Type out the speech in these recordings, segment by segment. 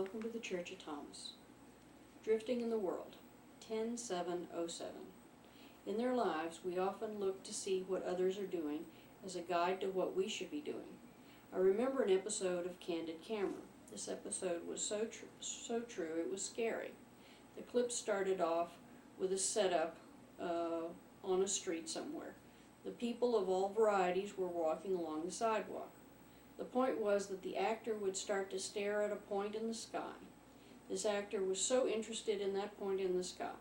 welcome to the Church of Thomas. Drifting in the World, 10-7-07. In their lives, we often look to see what others are doing as a guide to what we should be doing. I remember an episode of Candid Camera. This episode was so true it was scary. The clip started off with a setup on a street somewhere. The people of all varieties were walking along the sidewalk. The point was that the actor would start to stare at a point in the sky. This actor was so interested in that point in the sky.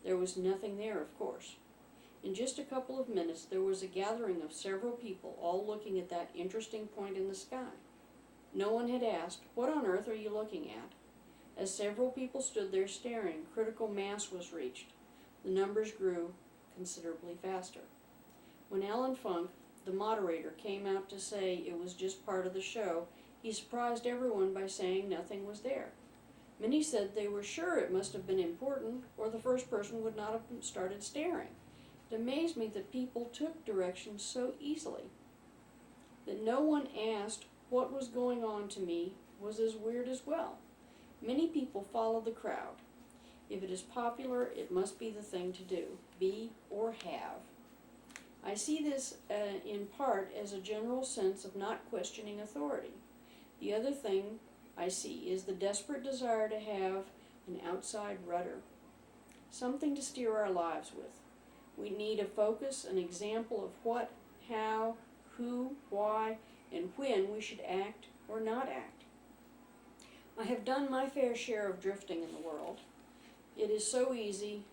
There was nothing there, of course. In just a couple of minutes, there was a gathering of several people, all looking at that interesting point in the sky. No one had asked, "What on earth are you looking at?" As several people stood there staring, critical mass was reached. The numbers grew considerably faster. When Alan Funk, the moderator, came out to say it was just part of the show, he surprised everyone by saying nothing was there. Many said they were sure it must have been important, or the first person would not have started staring. It amazed me that people took directions so easily. That no one asked what was going on to me was as weird as well. Many people follow the crowd. If it is popular, it must be the thing to do, be or have. I see this in part as a general sense of not questioning authority. The other thing I see is the desperate desire to have an outside rudder, something to steer our lives with. We need a focus, an example of what, how, who, why, and when we should act or not act. I have done my fair share of drifting in the world. It is so easy,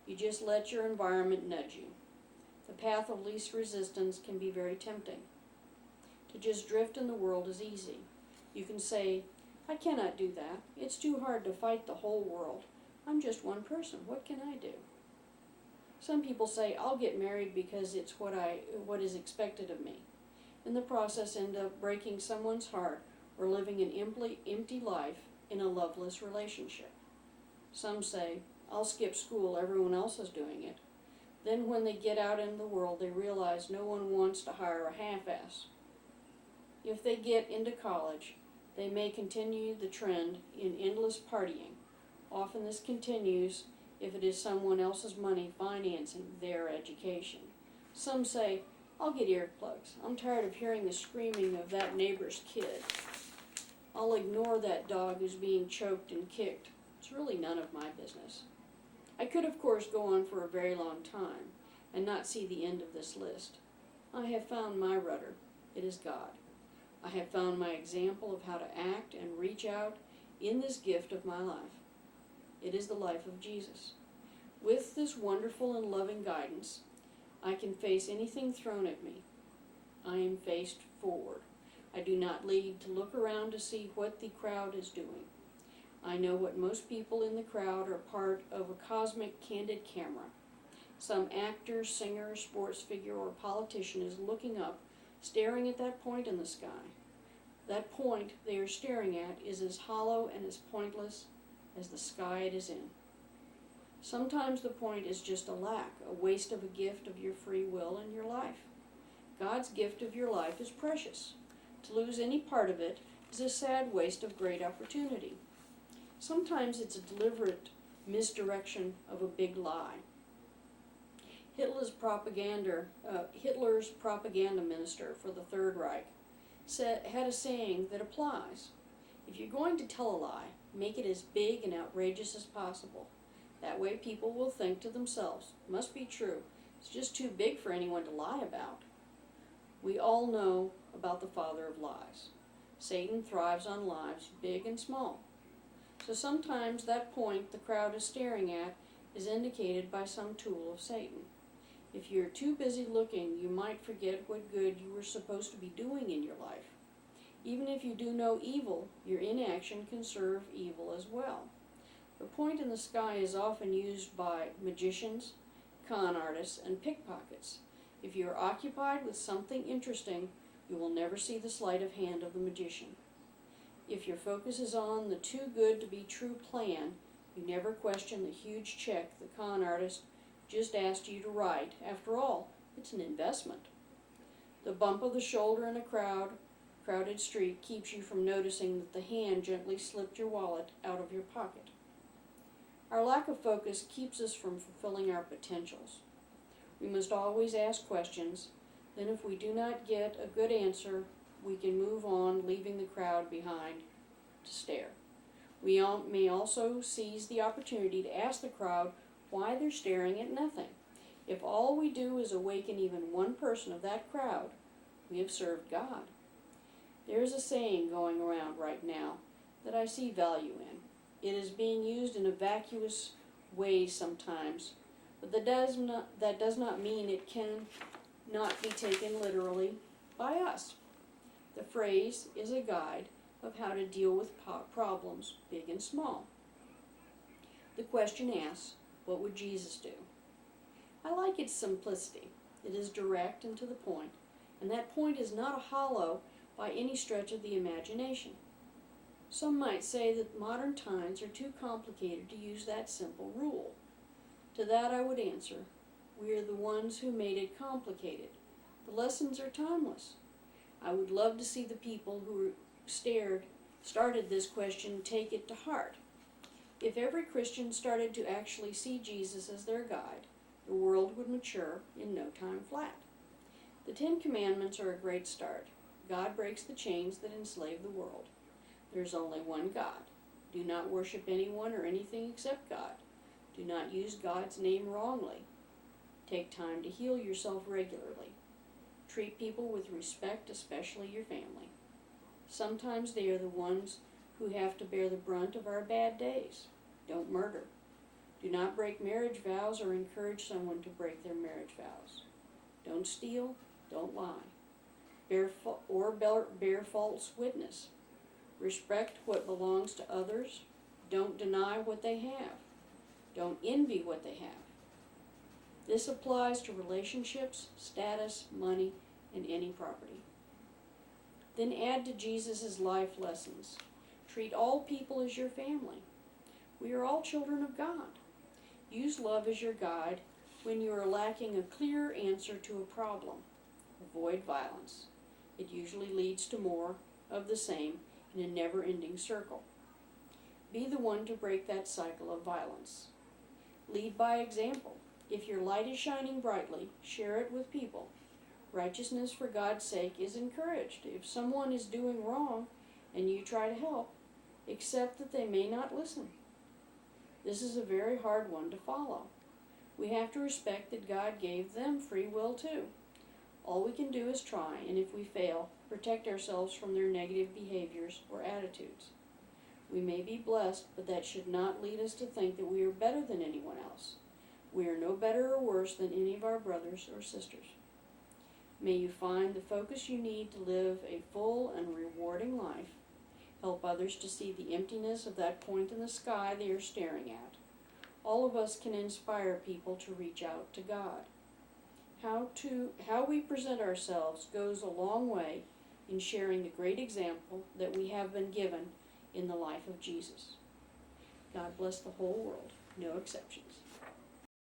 you just let your environment nudge you. The path of least resistance can be very tempting. To just drift in the world is easy. You can say, "I cannot do that. It's too hard to fight the whole world. I'm just one person. What can I do?" Some people say, "I'll get married because it's what is expected of me." In the process, end up breaking someone's heart or living an empty life in a loveless relationship. Some say, "I'll skip school. Everyone else is doing it." Then when they get out in the world, they realize no one wants to hire a half-ass. If they get into college, they may continue the trend in endless partying. Often this continues if it is someone else's money financing their education. Some say, "I'll get earplugs. I'm tired of hearing the screaming of that neighbor's kid. I'll ignore that dog who's being choked and kicked. It's really none of my business." I could, of course, go on for a very long time and not see the end of this list. I have found my rudder. It is God. I have found my example of how to act and reach out in this gift of my life. It is the life of Jesus. With this wonderful and loving guidance, I can face anything thrown at me. I am faced forward. I do not need to look around to see what the crowd is doing. I know what most people in the crowd are part of a cosmic candid camera. Some actor, singer, sports figure, or politician is looking up, staring at that point in the sky. That point they are staring at is as hollow and as pointless as the sky it is in. Sometimes the point is just a lack, a waste of a gift of your free will and your life. God's gift of your life is precious. To lose any part of it is a sad waste of great opportunity. Sometimes it's a deliberate misdirection of a big lie. Hitler's propaganda minister for the Third Reich had a saying that applies. If you're going to tell a lie, make it as big and outrageous as possible. That way people will think to themselves, "Must be true. It's just too big for anyone to lie about." We all know about the father of lies. Satan thrives on lies, big and small. So sometimes that point the crowd is staring at is indicated by some tool of Satan. If you're too busy looking, you might forget what good you were supposed to be doing in your life. Even if you do no evil, your inaction can serve evil as well. The point in the sky is often used by magicians, con artists, and pickpockets. If you are occupied with something interesting, you will never see the sleight of hand of the magician. If your focus is on the too good to be true plan, you never question the huge check the con artist just asked you to write. After all, it's an investment. The bump of the shoulder in a crowd crowded street keeps you from noticing that the hand gently slipped your wallet out of your pocket. Our lack of focus keeps us from fulfilling our potentials. We must always ask questions, then if we do not get a good answer, we can move on, leaving the crowd behind to stare. We may also seize the opportunity to ask the crowd why they're staring at nothing. If all we do is awaken even one person of that crowd, we have served God. There is a saying going around right now that I see value in. It is being used in a vacuous way sometimes, but that does not mean it can not be taken literally by us. The phrase is a guide of how to deal with problems, big and small. The question asks, what would Jesus do? I like its simplicity. It is direct and to the point, and that point is not hollow by any stretch of the imagination. Some might say that modern times are too complicated to use that simple rule. To that I would answer, we are the ones who made it complicated. The lessons are timeless. I would love to see the people who started this question take it to heart. If every Christian started to actually see Jesus as their guide, the world would mature in no time flat. The 10 Commandments are a great start. God breaks the chains that enslave the world. There is only one God. Do not worship anyone or anything except God. Do not use God's name wrongly. Take time to heal yourself regularly. Treat people with respect, especially your family. Sometimes they are the ones who have to bear the brunt of our bad days. Don't murder. Do not break marriage vows or encourage someone to break their marriage vows. Don't steal. Don't lie. Bear false witness. Respect what belongs to others. Don't deny what they have. Don't envy what they have. This applies to relationships, status, money, and any property. Then add to Jesus' life lessons. Treat all people as your family. We are all children of God. Use love as your guide when you are lacking a clear answer to a problem. Avoid violence. It usually leads to more of the same in a never-ending circle. Be the one to break that cycle of violence. Lead by example. If your light is shining brightly, share it with people. Righteousness for God's sake is encouraged. If someone is doing wrong and you try to help, accept that they may not listen. This is a very hard one to follow. We have to respect that God gave them free will too. All we can do is try, and if we fail, protect ourselves from their negative behaviors or attitudes. We may be blessed, but that should not lead us to think that we are better than anyone else. We are no better or worse than any of our brothers or sisters. May you find the focus you need to live a full and rewarding life. Help others to see the emptiness of that point in the sky they are staring at. All of us can inspire people to reach out to God. How we present ourselves goes a long way in sharing the great example that we have been given in the life of Jesus. God bless the whole world, no exceptions.